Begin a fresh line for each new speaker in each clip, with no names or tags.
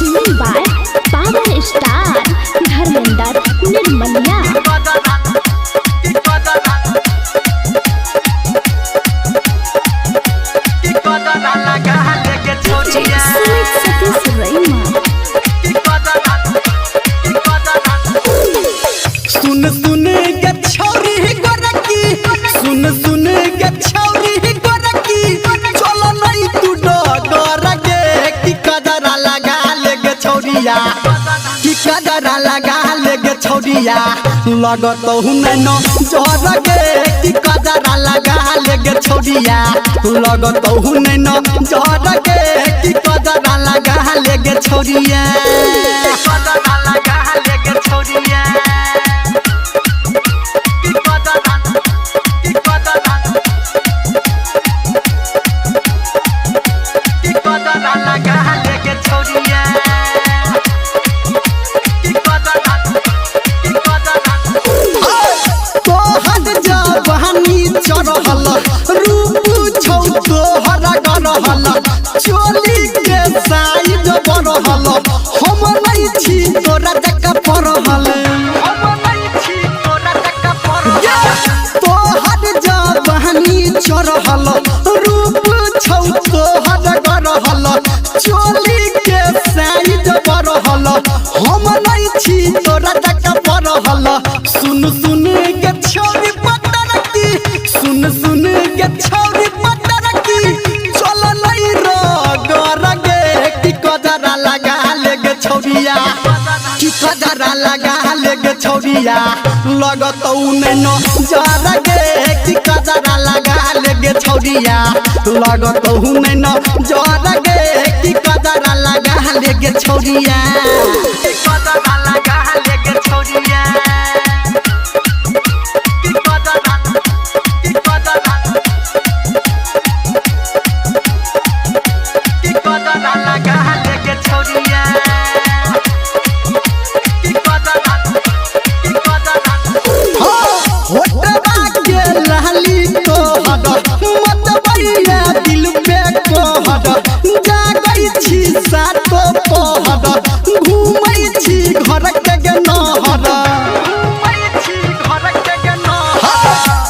Singing by power star Dharmendra Nirmaliya.
सुन सुन के छौरी गोरकी, सुन सुन के छौरी गोरकी, चलो नहीं तू डगर गे की कदरा लगा ले गे छौरिया, की कदरा लगा ले गे छौरिया, लगत हूँ न जर गे की कदरा लगा ले गे छौरिया, लगत हूँ न जर गे की कदरा लगा ले गे छौरिया, कदरा लगा ले गे छौरिया। चढ़ल रूप छौ तोहर गरहल, चोली के साइज बढ़ल, हम नहीं छी तोरा जका पढ़ल, तोहर जवानी चढ़ल रूप छौ तोहर गरहल, चोली के साइज बढ़ल, हम नहीं छी तोरा जका पढ़ल। सुन सुन के छौरी सुन सुन के छौरी पटरकी, चल नहीं रगर गे की कदरा लगा ले गे छौरिया, की कदरा लगा ले गे छौरिया, लगत न जर गे की कदरा लगा ले गे छौरिया, लगत न जर गे की कदरा लगा ले गे छौरिया, की कदरा लगा ले गे छौरिया। दिल पे कहर जागई छी सातो पहर, घूमै छी घर के नहर,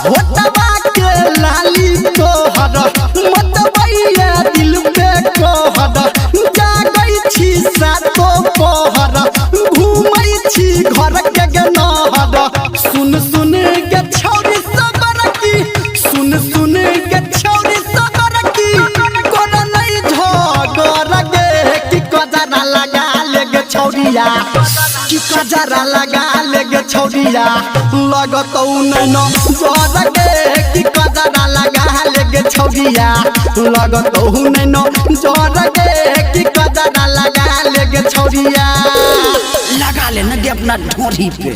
होटवा के लाली तोहर मतबैया दिल पे कहर जागई छी सातो पहर, घूमै छी घर के नहर। सुन सुन के छौरी सबरकी, सुन सुन के छौरी सबरकी, कोन नहीं झगर गे की कदरा लगा ले गे छौरिया, की कदरा लगा ले गे छौरिया, लगत न जर गे की कदरा लगा ले गे छौरिया, लगत न जर गे की कदरा लगा ले गे छौरिया, लगा ले न गे अपना ढोरी पे।